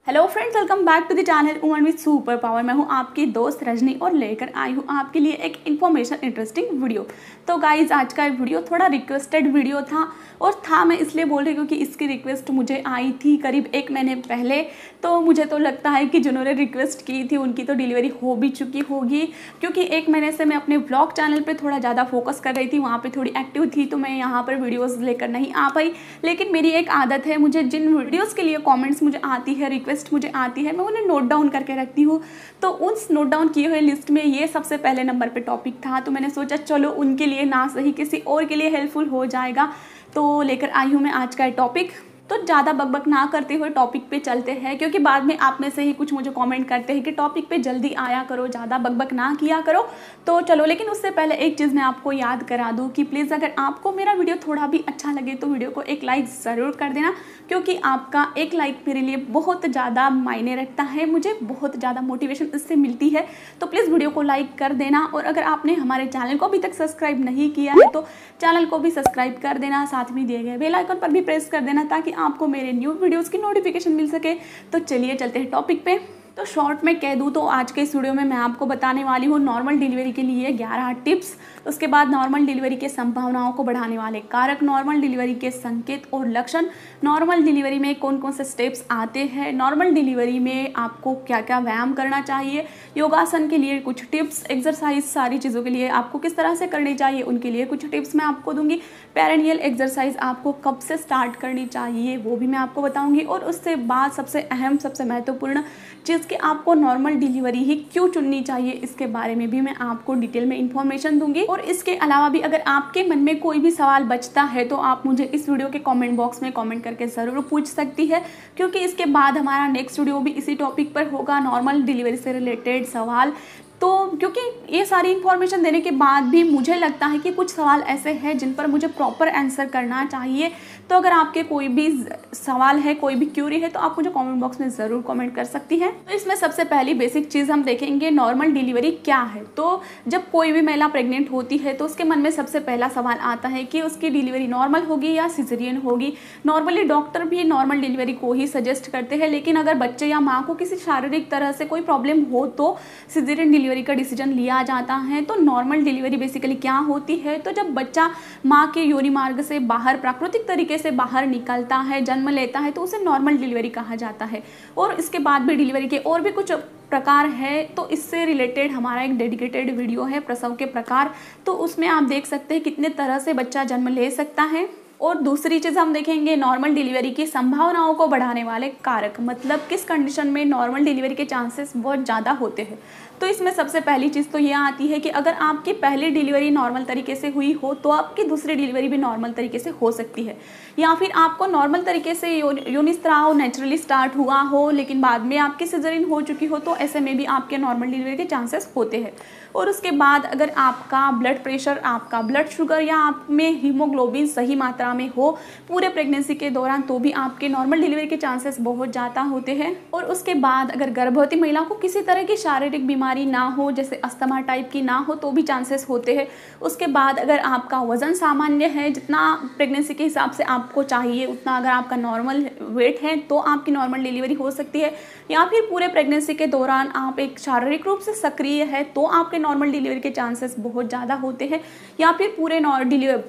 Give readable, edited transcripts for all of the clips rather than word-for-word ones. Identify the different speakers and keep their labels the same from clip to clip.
Speaker 1: Hello friends, welcome back to the channel woman with super power. मैं हूं आपकी दोस्त रजनी और लेकर आई हूं आपके लिए एक इन्फॉर्मेशन इंटरेस्टिंग वीडियो। तो गाइज, आज का वीडियो थोड़ा रिक्वेस्टेड वीडियो था और मैं इसलिए बोल रही हूँ क्योंकि इसकी रिक्वेस्ट मुझे आई थी करीब 1 महीने पहले। तो मुझे तो लगता है कि जिन्होंने रिक्वेस्ट की थी उनकी तो डिलीवरी हो भी चुकी होगी, क्योंकि 1 महीने से मैं अपने ब्लॉग चैनल पर थोड़ा ज़्यादा फोकस कर रही थी, वहाँ पर थोड़ी एक्टिव थी, तो मैं यहाँ पर वीडियोज़ लेकर नहीं आ पाई। लेकिन मेरी एक आदत है, मुझे जिन वीडियोज़ के लिए कॉमेंट्स मुझे आती है, रिक्वेस्ट मुझे आती है, मैं उन्हें नोट डाउन करके रखती हूँ। तो उस नोट डाउन किए हुए लिस्ट में ये सबसे पहले नंबर पे टॉपिक था, तो मैंने सोचा चलो उनके लिए ना सही किसी और के लिए हेल्पफुल हो जाएगा। तो लेकर आई हूँ मैं आज का टॉपिक। तो ज़्यादा बकबक ना करते हुए टॉपिक पे चलते हैं, क्योंकि बाद में आप में से ही कुछ मुझे कमेंट करते हैं कि टॉपिक पे जल्दी आया करो, ज़्यादा बकबक ना किया करो। तो चलो, लेकिन उससे पहले एक चीज़ मैं आपको याद करा दूँ कि प्लीज़ अगर आपको मेरा वीडियो थोड़ा भी अच्छा लगे तो वीडियो को एक लाइक ज़रूर कर देना, क्योंकि आपका एक लाइक मेरे लिए बहुत ज़्यादा मायने रखता है, मुझे बहुत ज़्यादा मोटिवेशन इससे मिलती है। तो प्लीज़ वीडियो को लाइक कर देना, और अगर आपने हमारे चैनल को अभी तक सब्सक्राइब नहीं किया है तो चैनल को भी सब्सक्राइब कर देना, साथ में दिए गए बेल आइकन पर भी प्रेस कर देना ताकि आपको मेरे न्यू वीडियोस की नोटिफिकेशन मिल सके। तो चलिए चलते हैं टॉपिक पे। तो शॉर्ट में कह दूँ तो आज के इस वीडियो में मैं आपको बताने वाली हूँ नॉर्मल डिलीवरी के लिए 11 टिप्स, उसके बाद नॉर्मल डिलीवरी के संभावनाओं को बढ़ाने वाले कारक, नॉर्मल डिलीवरी के संकेत और लक्षण, नॉर्मल डिलीवरी में कौन कौन से स्टेप्स आते हैं, नॉर्मल डिलीवरी में आपको क्या क्या व्यायाम करना चाहिए, योगासन के लिए कुछ टिप्स, एक्सरसाइज सारी चीज़ों के लिए आपको किस तरह से करनी चाहिए उनके लिए कुछ टिप्स मैं आपको दूंगी। पेरिनियल एक्सरसाइज आपको कब से स्टार्ट करनी चाहिए वो भी मैं आपको बताऊंगी, और उससे बाद सबसे अहम सबसे महत्वपूर्ण चीज़ कि आपको नॉर्मल डिलीवरी ही क्यों चुननी चाहिए, इसके बारे में भी मैं आपको डिटेल में इंफॉर्मेशन दूंगी। और इसके अलावा भी अगर आपके मन में कोई भी सवाल बचता है तो आप मुझे इस वीडियो के कमेंट बॉक्स में कमेंट करके ज़रूर पूछ सकती है, क्योंकि इसके बाद हमारा नेक्स्ट वीडियो भी इसी टॉपिक पर होगा, नॉर्मल डिलीवरी से रिलेटेड सवाल। तो क्योंकि ये सारी इन्फॉर्मेशन देने के बाद भी मुझे लगता है कि कुछ सवाल ऐसे हैं जिन पर मुझे प्रॉपर आंसर करना चाहिए। तो अगर आपके कोई भी सवाल है, कोई भी क्यूरी है, तो आप मुझे कमेंट बॉक्स में ज़रूर कमेंट कर सकती हैं। तो इसमें सबसे पहली बेसिक चीज़ हम देखेंगे नॉर्मल डिलीवरी क्या है। तो जब कोई भी महिला प्रेग्नेंट होती है तो उसके मन में सबसे पहला सवाल आता है कि उसकी डिलीवरी नॉर्मल होगी या सिजेरियन होगी। नॉर्मली डॉक्टर भी नॉर्मल डिलीवरी को ही सजेस्ट करते हैं, लेकिन अगर बच्चे या माँ को किसी शारीरिक तरह से कोई प्रॉब्लम हो तो सिजेरियन डिलीवरी का डिसीजन लिया जाता है। तो नॉर्मल डिलीवरी बेसिकली क्या होती है, तो जब बच्चा माँ के योनि मार्ग से बाहर प्राकृतिक तरीके से बाहर निकलता है, जन्म लेता है, तो उसे नॉर्मल डिलीवरी कहा जाता है। और इसके बाद भी डिलीवरी के और भी कुछ प्रकार है, तो इससे रिलेटेड हमारा एक डेडिकेटेड वीडियो है प्रसव के प्रकार, तो उसमें आप देख सकते हैं कितने तरह से बच्चा जन्म ले सकता है। और दूसरी चीज़ हम देखेंगे नॉर्मल डिलीवरी की संभावनाओं को बढ़ाने वाले कारक, मतलब किस कंडीशन में नॉर्मल डिलीवरी के चांसेस बहुत ज़्यादा होते हैं। तो इसमें सबसे पहली चीज़ तो ये आती है कि अगर आपकी पहली डिलीवरी नॉर्मल तरीके से हुई हो तो आपकी दूसरी डिलीवरी भी नॉर्मल तरीके से हो सकती है, या फिर आपको नॉर्मल तरीके से योनिस्राव नेचुरली स्टार्ट हुआ हो लेकिन बाद में आपकी सिजरिन हो चुकी हो, तो ऐसे में भी आपके नॉर्मल डिलीवरी के चांसेस होते हैं। और उसके बाद अगर आपका ब्लड प्रेशर, आपका ब्लड शुगर या आप में हीमोग्लोबिन सही मात्रा में हो पूरे प्रेगनेंसी के दौरान, तो भी आपके नॉर्मल डिलीवरी के चांसेस बहुत ज़्यादा होते हैं। और उसके बाद अगर गर्भवती महिला को किसी तरह की शारीरिक बीमारी ना हो, जैसे अस्थमा टाइप की ना हो, तो भी चांसेस होते हैं। उसके बाद अगर आपका वजन सामान्य है, जितना प्रेगनेंसी के हिसाब से आपको चाहिए उतना अगर आपका नॉर्मल वेट है, तो आपकी नॉर्मल डिलीवरी हो सकती है। या फिर पूरे प्रेगनेंसी के दौरान आप एक शारीरिक रूप से सक्रिय है, तो आपके नॉर्मल डिलीवरी के चांसेस बहुत ज़्यादा होते हैं। या फिर पूरे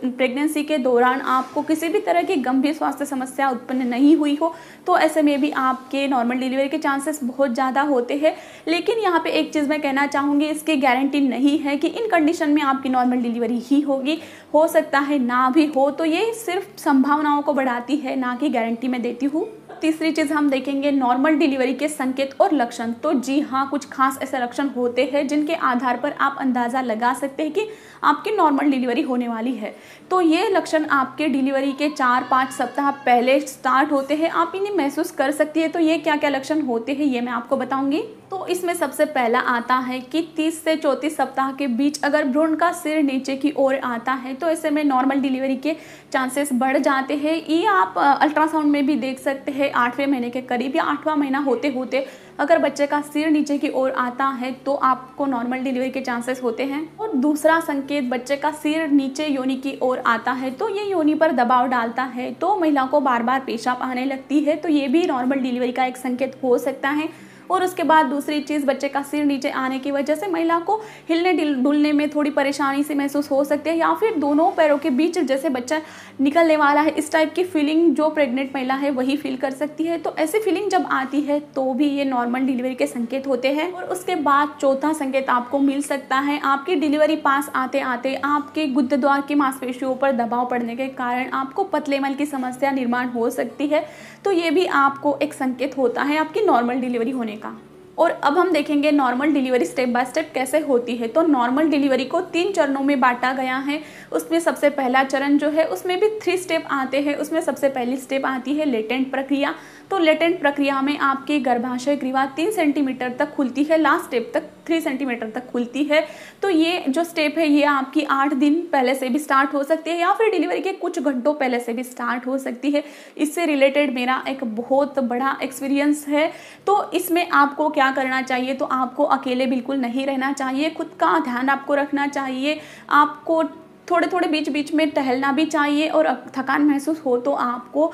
Speaker 1: प्रेगनेंसी के दौरान आपको किसी भी तरह की गंभीर स्वास्थ्य समस्या उत्पन्न नहीं हुई हो, तो ऐसे में भी आपके नॉर्मल डिलीवरी के चांसेस बहुत ज़्यादा होते हैं। लेकिन यहाँ पे एक चीज़ मैं कहना चाहूँगी, इसकी गारंटी नहीं है कि इन कंडीशन में आपकी नॉर्मल डिलीवरी ही होगी, हो सकता है ना भी हो। तो ये सिर्फ संभावनाओं को बढ़ाती है, ना कि गारंटी मैं देती हूँ। तीसरी चीज़ हम देखेंगे नॉर्मल डिलीवरी के संकेत और लक्षण। तो जी हाँ, कुछ खास ऐसे लक्षण होते हैं जिनके आधार पर आप अंदाज़ा लगा सकते हैं कि आपकी नॉर्मल डिलीवरी होने वाली है। तो ये लक्षण आपके डिलीवरी के 4-5 सप्ताह पहले स्टार्ट होते हैं, आप इन्हें महसूस कर सकती है। तो ये क्या क्या लक्षण होते हैं ये मैं आपको बताऊंगी। तो इसमें सबसे पहला आता है कि 30 से 34 सप्ताह के बीच अगर भ्रूण का सिर नीचे की ओर आता है, तो ऐसे में नॉर्मल डिलीवरी के चांसेस बढ़ जाते हैं। ये आप अल्ट्रासाउंड में भी देख सकते हैं। 8वें महीने के करीब या 8वां महीना होते होते अगर बच्चे का सिर नीचे की ओर आता है तो आपको नॉर्मल डिलीवरी के चांसेस होते हैं। और दूसरा संकेत, बच्चे का सिर नीचे योनि की ओर आता है तो ये योनि पर दबाव डालता है तो महिला को बार बार पेशाब आने लगती है, तो ये भी नॉर्मल डिलीवरी का एक संकेत हो सकता है। और उसके बाद दूसरी चीज़, बच्चे का सिर नीचे आने की वजह से महिला को हिलने डुलने में थोड़ी परेशानी सी महसूस हो सकती है, या फिर दोनों पैरों के बीच जैसे बच्चा निकलने वाला है, इस टाइप की फीलिंग जो प्रेग्नेंट महिला है वही फील कर सकती है। तो ऐसी फीलिंग जब आती है तो भी ये नॉर्मल डिलीवरी के संकेत होते हैं। और उसके बाद चौथा संकेत आपको मिल सकता है, आपकी डिलीवरी पास आते आते आपके गुद्देद्वार की मांसपेशियों पर दबाव पड़ने के कारण आपको पतले मल की समस्या निर्माण हो सकती है। तो ये भी आपको एक संकेत होता है आपकी नॉर्मल डिलीवरी होने का। और अब हम देखेंगे normal delivery step by step कैसे होती है। तो नॉर्मल डिलीवरी को 3 चरणों में बांटा गया है। उसमें सबसे पहला चरण जो है उसमें भी 3 स्टेप आते हैं। उसमें सबसे पहली स्टेप आती है लेटेंट प्रक्रिया। तो लेटेंट प्रक्रिया में आपकी गर्भाशय ग्रीवा 3 सेंटीमीटर तक खुलती है, लास्ट स्टेप तक 3 सेंटीमीटर तक खुलती है। तो ये जो स्टेप है ये आपकी 8 दिन पहले से भी स्टार्ट हो सकती है या फिर डिलीवरी के कुछ घंटों पहले से भी स्टार्ट हो सकती है। इससे रिलेटेड मेरा एक बहुत बड़ा एक्सपीरियंस है। तो इसमें आपको क्या करना चाहिए, तो आपको अकेले बिल्कुल नहीं रहना चाहिए, खुद का ध्यान आपको रखना चाहिए, आपको थोड़े थोड़े बीच बीच में टहलना भी चाहिए और थकान महसूस हो तो आपको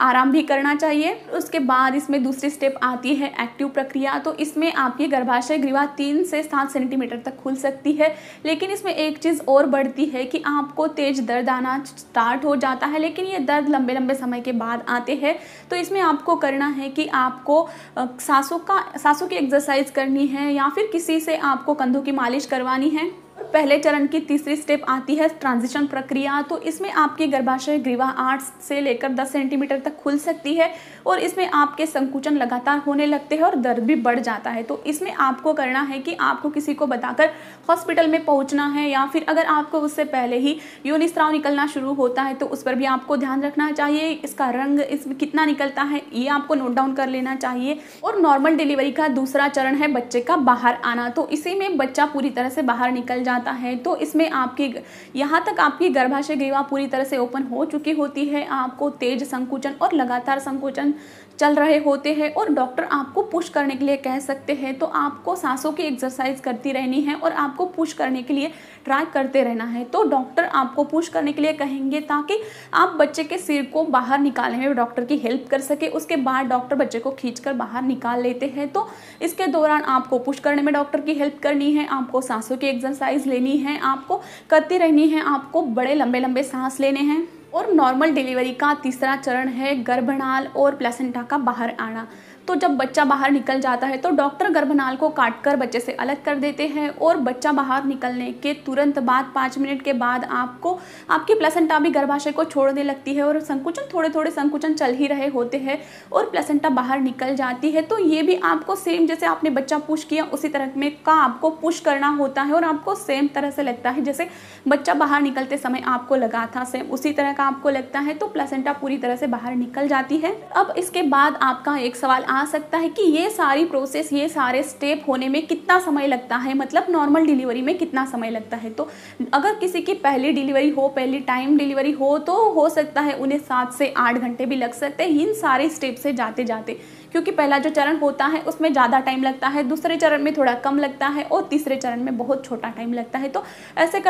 Speaker 1: आराम भी करना चाहिए। उसके बाद इसमें दूसरी स्टेप आती है एक्टिव प्रक्रिया। तो इसमें आपकी गर्भाशय ग्रीवा 3 से 7 सेंटीमीटर तक खुल सकती है, लेकिन इसमें एक चीज़ और बढ़ती है कि आपको तेज दर्द आना स्टार्ट हो जाता है, लेकिन ये दर्द लंबे लंबे समय के बाद आते हैं। तो इसमें आपको करना है कि आपको सांसों की एक्सरसाइज करनी है या फिर किसी से आपको कंधों की मालिश करवानी है। पहले चरण की तीसरी स्टेप आती है ट्रांजिशन प्रक्रिया। तो इसमें आपकी गर्भाशय ग्रीवा 8 से लेकर 10 सेंटीमीटर तक खुल सकती है और इसमें आपके संकुचन लगातार होने लगते हैं और दर्द भी बढ़ जाता है। तो इसमें आपको करना है कि आपको किसी को बताकर हॉस्पिटल में पहुंचना है, या फिर अगर आपको उससे पहले ही योनि स्राव निकलना शुरू होता है तो उस पर भी आपको ध्यान रखना चाहिए। इसका रंग इसमें कितना निकलता है ये आपको नोट डाउन कर लेना चाहिए। और नॉर्मल डिलीवरी का दूसरा चरण है बच्चे का बाहर आना। तो इसी में बच्चा पूरी तरह से बाहर निकल जाता है। तो इसमें आपकी यहाँ तक आपकी गर्भाशय ग्रीवा पूरी तरह से ओपन हो चुकी होती है, आपको तेज संकुचन और लगातार संकुचन चल रहे होते हैं और डॉक्टर आपको पुश करने के लिए कह सकते हैं। तो आपको सांसों की एक्सरसाइज करती रहनी है और आपको पुश करने के लिए ट्राई करते रहना है। तो डॉक्टर आपको पुश करने के लिए कहेंगे ताकि आप बच्चे के सिर को बाहर निकालने में डॉक्टर की हेल्प कर सके। उसके बाद डॉक्टर बच्चे को खींचकर बाहर निकाल लेते हैं। तो इसके दौरान आपको पुश करने में डॉक्टर की हेल्प करनी है, आपको सांसों की एक्सरसाइज लेनी है, आपको करती रहनी है, आपको बड़े लंबे लंबे सांस लेने हैं। और नॉर्मल डिलीवरी का तीसरा चरण है गर्भनाल और प्लेसेंटा का बाहर आना। तो जब बच्चा बाहर निकल जाता है तो डॉक्टर गर्भनाल को काटकर बच्चे से अलग कर देते हैं और बच्चा बाहर निकलने के तुरंत बाद 5 मिनट के बाद आपको आपकी प्लेसेंटा भी गर्भाशय को छोड़ने लगती है और संकुचन थोड़े थोड़े संकुचन चल ही रहे होते हैं और प्लेसेंटा बाहर निकल जाती है। तो ये भी आपको सेम जैसे आपने बच्चा पुश किया उसी तरह में का आपको पुश करना होता है और आपको सेम तरह से लगता है जैसे बच्चा बाहर निकलते समय आपको लगा था, सेम उसी तरह का आपको लगता है। तो प्लेसेंटा पूरी तरह से बाहर निकल जाती है। अब इसके बाद आपका एक सवाल आ सकता है कि ये सारी प्रोसेस, ये सारे स्टेप होने में कितना समय लगता है, मतलब नॉर्मल डिलीवरी में कितना समय लगता है। तो अगर किसी की पहली डिलीवरी हो, पहली टाइम डिलीवरी हो, तो हो सकता है उन्हें 7 से 8 घंटे भी लग सकते हैं इन सारे स्टेप से जाते जाते, क्योंकि पहला जो चरण होता है उसमें ज़्यादा टाइम लगता है, दूसरे चरण में थोड़ा कम लगता है और तीसरे चरण में बहुत छोटा टाइम लगता है। तो ऐसे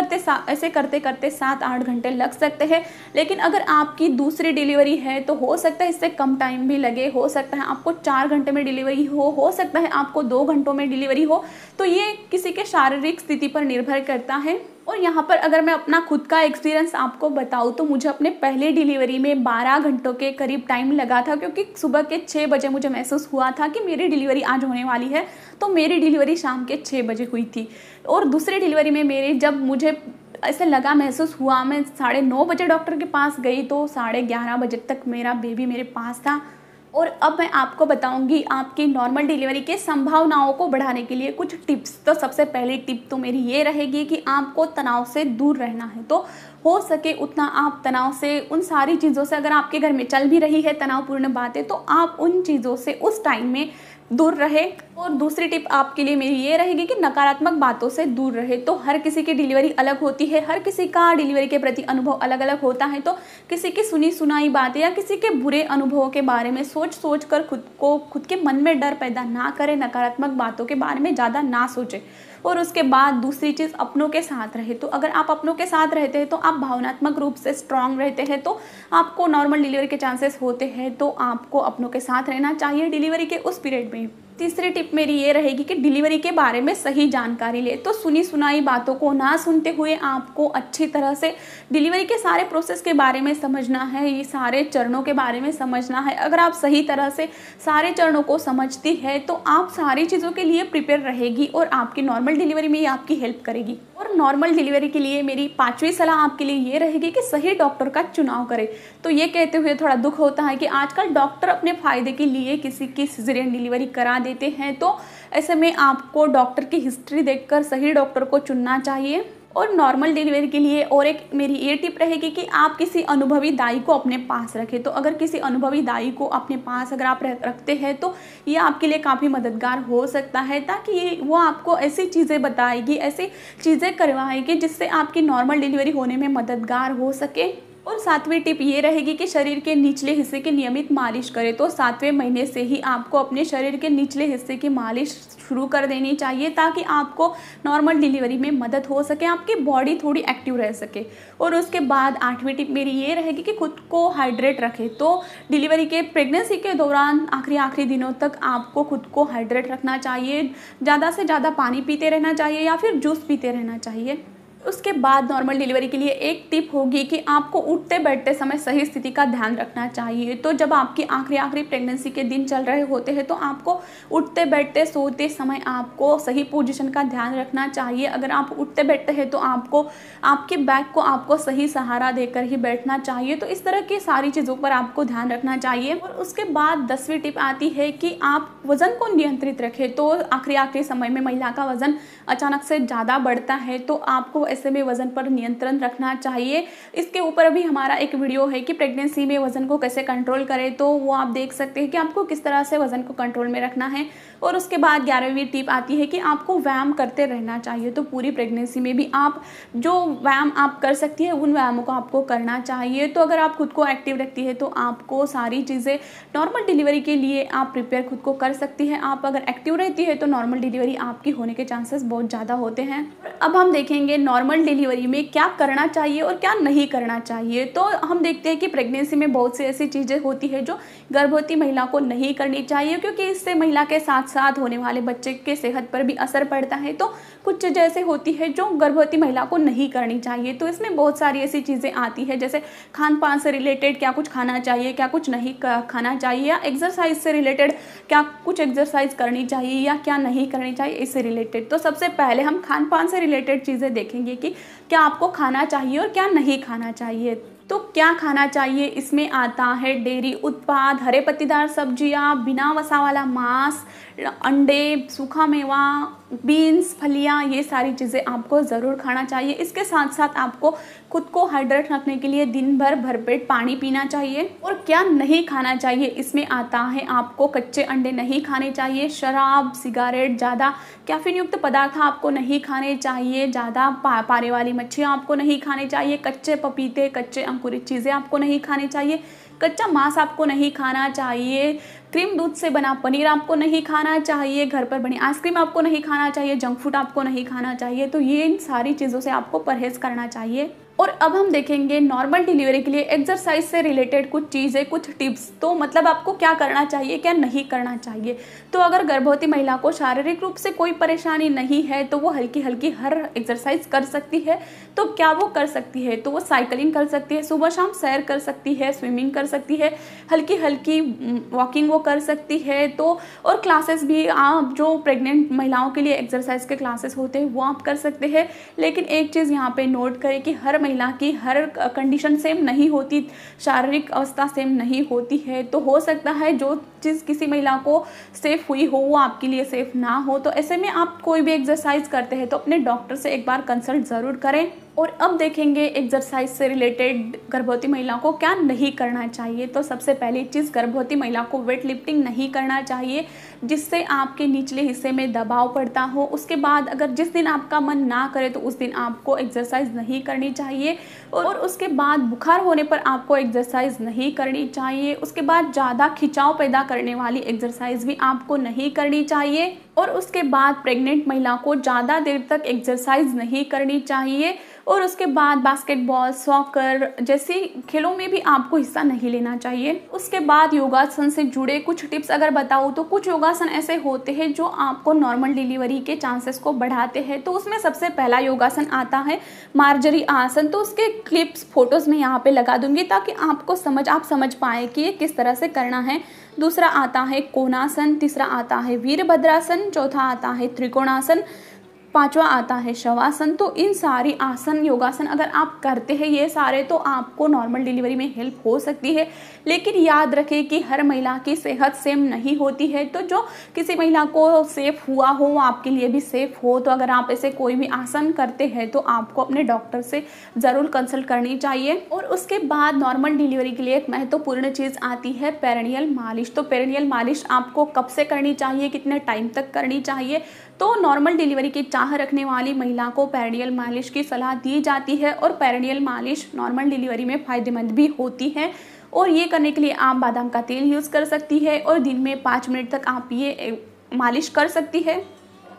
Speaker 1: करते करते 7-8 घंटे लग सकते हैं। लेकिन अगर आपकी दूसरी डिलीवरी है तो हो सकता है इससे कम टाइम भी लगे, हो सकता है आपको 4 घंटे में डिलीवरी हो सकता है आपको 2 घंटों में डिलीवरी हो। तो ये किसी के शारीरिक स्थिति पर निर्भर करता है। और यहाँ पर अगर मैं अपना खुद का एक्सपीरियंस आपको बताऊँ तो मुझे अपने पहले डिलीवरी में 12 घंटों के करीब टाइम लगा था, क्योंकि सुबह के 6 बजे मुझे महसूस हुआ था कि मेरी डिलीवरी आज होने वाली है। तो मेरी डिलीवरी शाम के 6 बजे हुई थी और दूसरी डिलीवरी में मेरी जब मुझे ऐसे लगा महसूस हुआ, मैं 9:30 बजे डॉक्टर के पास गई तो 11:30 बजे तक मेरा बेबी मेरे पास था। और अब मैं आपको बताऊंगी आपकी नॉर्मल डिलीवरी के संभावनाओं को बढ़ाने के लिए कुछ टिप्स। तो सबसे पहली टिप तो मेरी ये रहेगी कि आपको तनाव से दूर रहना है। तो हो सके उतना आप तनाव से, उन सारी चीज़ों से, अगर आपके घर में चल भी रही है तनावपूर्ण बातें, तो आप उन चीज़ों से उस टाइम में दूर रहे। और दूसरी टिप आपके लिए मेरी ये रहेगी कि नकारात्मक बातों से दूर रहे। तो हर किसी की डिलीवरी अलग होती है, हर किसी का डिलीवरी के प्रति अनुभव अलग अलग होता है। तो किसी की सुनी सुनाई बातें या किसी के बुरे अनुभवों के बारे में सोच कर खुद के मन में डर पैदा ना करें, नकारात्मक बातों के बारे में ज़्यादा ना सोचें। और उसके बाद दूसरी चीज़, अपनों के साथ रहे। तो अगर आप अपनों के साथ रहते हैं तो आप भावनात्मक रूप से स्ट्रांग रहते हैं, तो आपको नॉर्मल डिलीवरी के चांसेस होते हैं। तो आपको अपनों के साथ रहना चाहिए डिलीवरी के उस पीरियड में। तीसरी टिप मेरी ये रहेगी कि डिलीवरी के बारे में सही जानकारी ले। तो सुनी सुनाई बातों को ना सुनते हुए आपको अच्छी तरह से डिलीवरी के सारे प्रोसेस के बारे में समझना है, ये सारे चरणों के बारे में समझना है। अगर आप सही तरह से सारे चरणों को समझती है तो आप सारी चीज़ों के लिए प्रिपेयर रहेगी और आपकी नॉर्मल डिलीवरी में ये आपकी हेल्प करेगी। और नॉर्मल डिलीवरी के लिए मेरी 5वीं सलाह आपके लिए ये रहेगी कि सही डॉक्टर का चुनाव करें। तो ये कहते हुए थोड़ा दुख होता है कि आजकल डॉक्टर अपने फ़ायदे के लिए किसी की सिजेरियन डिलीवरी करा देते हैं। तो ऐसे में आपको डॉक्टर की हिस्ट्री देखकर सही डॉक्टर को चुनना चाहिए। और नॉर्मल डिलीवरी के लिए और एक मेरी ये टिप रहेगी कि आप किसी अनुभवी दाई को अपने पास रखें। तो अगर किसी अनुभवी दाई को अपने पास अगर आप रखते हैं तो ये आपके लिए काफ़ी मददगार हो सकता है, ताकि वो आपको ऐसी चीज़ें बताएगी, ऐसी चीज़ें करवाएगी जिससे आपकी नॉर्मल डिलीवरी होने में मददगार हो सके। और 7वीं टिप ये रहेगी कि शरीर के निचले हिस्से की नियमित मालिश करें। तो 7वें महीने से ही आपको अपने शरीर के निचले हिस्से की मालिश शुरू कर देनी चाहिए, ताकि आपको नॉर्मल डिलीवरी में मदद हो सके, आपकी बॉडी थोड़ी एक्टिव रह सके। और उसके बाद 8वीं टिप मेरी ये रहेगी कि खुद को हाइड्रेट रखें। तो डिलीवरी के प्रेगनेंसी के दौरान आखिरी दिनों तक आपको खुद को हाइड्रेट रखना चाहिए, ज़्यादा से ज़्यादा पानी पीते रहना चाहिए या फिर जूस पीते रहना चाहिए। उसके बाद नॉर्मल डिलीवरी के लिए एक टिप होगी कि आपको उठते बैठते समय सही स्थिति का ध्यान रखना चाहिए। तो जब आपकी आखिरी प्रेगनेंसी के दिन चल रहे होते हैं तो आपको उठते बैठते सोते समय आपको सही पोजीशन का ध्यान रखना चाहिए। अगर आप उठते बैठते हैं तो आपको आपके बैक को आपको सही सहारा देकर ही बैठना चाहिए। तो इस तरह की सारी चीज़ों पर आपको ध्यान रखना चाहिए। और उसके बाद 10वीं टिप आती है कि आप वज़न को नियंत्रित रखें। तो आखिरी समय में महिला का वज़न अचानक से ज़्यादा बढ़ता है, तो आपको ऐसे में वज़न पर नियंत्रण रखना चाहिए। इसके ऊपर भी हमारा एक वीडियो है कि प्रेगनेंसी में वज़न को कैसे कंट्रोल करें, तो वो आप देख सकते हैं कि आपको किस तरह से वज़न को कंट्रोल में रखना है। और उसके बाद 11वीं टिप आती है कि आपको व्यायाम करते रहना चाहिए। तो पूरी प्रेगनेंसी में भी आप जो व्यायाम आप कर सकती है उन व्यायामों को आपको करना चाहिए। तो अगर आप खुद को एक्टिव रखती है तो आपको सारी चीज़ें नॉर्मल डिलीवरी के लिए आप प्रिपेयर खुद को कर सकती है। आप अगर एक्टिव रहती है तो नॉर्मल डिलीवरी आपकी होने के चांसेस बहुत ज़्यादा होते हैं। अब हम देखेंगे नॉर्मल डिलीवरी में क्या करना चाहिए और क्या नहीं करना चाहिए। तो हम देखते हैं कि प्रेगनेंसी में बहुत सी ऐसी चीज़ें होती है जो गर्भवती महिला को नहीं करनी चाहिए, क्योंकि इससे महिला के साथ साथ होने वाले बच्चे के सेहत पर भी असर पड़ता है। तो कुछ चीज़ें ऐसे होती है जो गर्भवती महिला को नहीं करनी चाहिए। तो इसमें बहुत सारी ऐसी चीज़ें आती है, जैसे खान पान से रिलेटेड क्या कुछ खाना चाहिए, क्या कुछ नहीं खाना चाहिए, या एक्सरसाइज से रिलेटेड क्या कुछ एक्सरसाइज करनी चाहिए या क्या नहीं करनी चाहिए, इससे रिलेटेड। तो सबसे पहले हम खान पान से रिलेटेड चीज़ें देखेंगे कि क्या आपको खाना चाहिए और क्या नहीं खाना चाहिए। तो क्या खाना चाहिए, इसमें आता है डेयरी उत्पाद, हरे पत्तीदार सब्जियां, बिना वसा वाला मांस, अंडे, सूखा मेवा, बीन्स, फलियां, ये सारी चीज़ें आपको ज़रूर खाना चाहिए। इसके साथ साथ आपको खुद को हाइड्रेट रखने के लिए दिन भर भरपेट पानी पीना चाहिए। और क्या नहीं खाना चाहिए, इसमें आता है आपको कच्चे अंडे नहीं खाने चाहिए, शराब, सिगारेट, ज़्यादा कैफीन युक्त पदार्थ आपको नहीं खाने चाहिए, ज़्यादा पारे वाली मच्छियाँ आपको नहीं खाने चाहिए, कच्चे पपीते, कच्चे अंकुरित चीज़ें आपको नहीं खानी चाहिए, कच्चा मांस आपको नहीं खाना चाहिए, क्रीम दूध से बना पनीर आपको नहीं खाना चाहिए, घर पर बनी आइसक्रीम आपको नहीं खाना चाहिए, जंक फूड आपको नहीं खाना चाहिए। तो ये इन सारी चीज़ों से आपको परहेज़ करना चाहिए। और अब हम देखेंगे नॉर्मल डिलीवरी के लिए एक्सरसाइज से रिलेटेड कुछ चीज़ें, कुछ टिप्स। तो मतलब आपको क्या करना चाहिए, क्या नहीं करना चाहिए। तो अगर गर्भवती महिला को शारीरिक रूप से कोई परेशानी नहीं है तो वो हल्की हल्की हर एक्सरसाइज कर सकती है। तो क्या वो कर सकती है, तो वो साइकिलिंग कर सकती है, सुबह शाम सैर कर सकती है, स्विमिंग कर सकती है, हल्की हल्की वॉकिंग वो कर सकती है। तो और क्लासेस भी आप जो प्रेग्नेंट महिलाओं के लिए एक्सरसाइज के क्लासेस होते हैं वो आप कर सकते हैं। लेकिन एक चीज़ यहाँ पे नोट करें कि हर महिला की हर कंडीशन सेम नहीं होती, शारीरिक अवस्था सेम नहीं होती है। तो हो सकता है जो चीज़ किसी महिला को सेफ़ हुई हो वो आपके लिए सेफ़ ना हो। तो ऐसे में आप कोई भी एक्सरसाइज करते हैं तो अपने डॉक्टर से एक बार कंसल्ट ज़रूर करें। और अब देखेंगे एक्सरसाइज से रिलेटेड गर्भवती महिला को क्या नहीं करना चाहिए। तो सबसे पहली चीज़, गर्भवती महिला को वेट लिफ्टिंग नहीं करना चाहिए जिससे आपके निचले हिस्से में दबाव पड़ता हो। उसके बाद अगर जिस दिन आपका मन ना करे तो उस दिन आपको एक्सरसाइज नहीं करनी चाहिए। और उसके बाद बुखार होने पर आपको एक्सरसाइज नहीं करनी चाहिए। उसके बाद ज़्यादा खिंचाव पैदा करने वाली एक्सरसाइज भी आपको नहीं करनी चाहिए। और उसके बाद प्रेग्नेंट महिला को ज़्यादा देर तक एक्सरसाइज नहीं करनी चाहिए। और उसके बाद बास्केटबॉल, सॉकर जैसी खेलों में भी आपको हिस्सा नहीं लेना चाहिए। उसके बाद योगासन से जुड़े कुछ टिप्स अगर बताऊँ तो कुछ योगासन ऐसे होते हैं जो आपको नॉर्मल डिलीवरी के चांसेस को बढ़ाते हैं। तो उसमें सबसे पहला योगासन आता है मार्जरी आसन। तो उसके क्लिप्स फोटोज़ में यहाँ पे लगा दूंगी ताकि आप समझ पाए कि ये किस तरह से करना है। दूसरा आता है कोणासन, तीसरा आता है वीरभद्रासन, चौथा आता है त्रिकोणासन, पांचवा आता है शवासन। तो इन सारी आसन योगासन अगर आप करते हैं ये सारे तो आपको नॉर्मल डिलीवरी में हेल्प हो सकती है। लेकिन याद रखें कि हर महिला की सेहत सेम नहीं होती है। तो जो किसी महिला को सेफ हुआ हो वो आपके लिए भी सेफ हो। तो अगर आप ऐसे कोई भी आसन करते हैं तो आपको अपने डॉक्टर से ज़रूर कंसल्ट करनी चाहिए। और उसके बाद नॉर्मल डिलीवरी के लिए एक महत्वपूर्ण चीज़ आती है पेरिनियल मालिश। तो पेरिनियल मालिश आपको कब से करनी चाहिए, कितने टाइम तक करनी चाहिए। तो नॉर्मल डिलीवरी की चाह रखने वाली महिला को पेरिनियल मालिश की सलाह दी जाती है। और पेरिनियल मालिश नॉर्मल डिलीवरी में फ़ायदेमंद भी होती है। और ये करने के लिए आप बादाम का तेल यूज़ कर सकती है और दिन में 5 मिनट तक आप ये मालिश कर सकती है।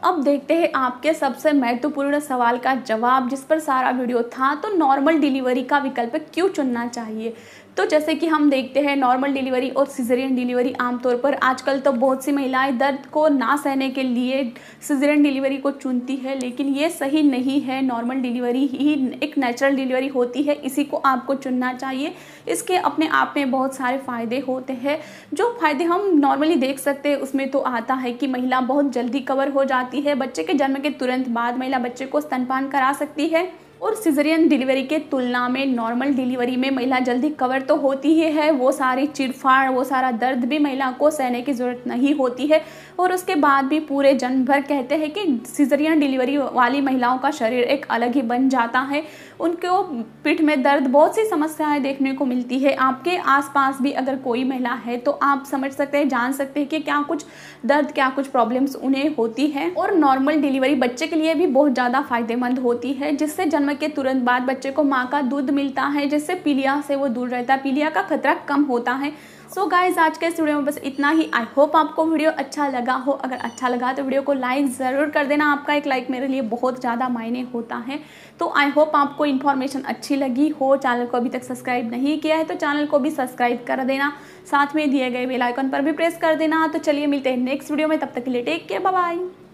Speaker 1: अब देखते हैं आपके सबसे महत्वपूर्ण सवाल का जवाब जिस पर सारा वीडियो था। तो नॉर्मल डिलीवरी का विकल्प क्यों चुनना चाहिए। तो जैसे कि हम देखते हैं नॉर्मल डिलीवरी और सिजेरियन डिलीवरी आमतौर पर आजकल तो बहुत सी महिलाएं दर्द को ना सहने के लिए सिजेरियन डिलीवरी को चुनती है, लेकिन ये सही नहीं है। नॉर्मल डिलीवरी ही एक नेचुरल डिलीवरी होती है, इसी को आपको चुनना चाहिए। इसके अपने आप में बहुत सारे फ़ायदे होते हैं। जो फ़ायदे हम नॉर्मली देख सकते हैं उसमें तो आता है कि महिला बहुत जल्दी कवर हो जाती है। बच्चे के जन्म के तुरंत बाद महिला बच्चे को स्तनपान करा सकती है। और सिजेरियन डिलीवरी के तुलना में नॉर्मल डिलीवरी में महिला जल्दी कवर तो होती ही है, वो सारी चिड़फाड़, वो सारा दर्द भी महिला को सहने की ज़रूरत नहीं होती है। और उसके बाद भी पूरे जन्म भर कहते हैं कि सिजेरियन डिलीवरी वाली महिलाओं का शरीर एक अलग ही बन जाता है। उनको पीठ में दर्द, बहुत सी समस्याएं देखने को मिलती है। आपके आसपास भी अगर कोई महिला है तो आप समझ सकते हैं, जान सकते हैं कि क्या कुछ दर्द, क्या कुछ प्रॉब्लम्स उन्हें होती है। और नॉर्मल डिलीवरी बच्चे के लिए भी बहुत ज़्यादा फायदेमंद होती है, जिससे जन्म के तुरंत बाद बच्चे को माँ का दूध मिलता है, जिससे पीलिया से वो दूर रहता है, पीलिया का खतरा कम होता है। सो गाइज आज के इस वीडियो में बस इतना ही। आई होप आपको वीडियो अच्छा लगा हो। अगर अच्छा लगा तो वीडियो को लाइक ज़रूर कर देना। आपका एक लाइक मेरे लिए बहुत ज़्यादा मायने होता है। तो आई होप आपको इन्फॉर्मेशन अच्छी लगी हो। चैनल को अभी तक सब्सक्राइब नहीं किया है तो चैनल को भी सब्सक्राइब कर देना, साथ में दिए गए बेल आइकन पर भी प्रेस कर देना। तो चलिए मिलते हैं नेक्स्ट वीडियो में, तब तक के लिए टेक केयर, बाय बाय।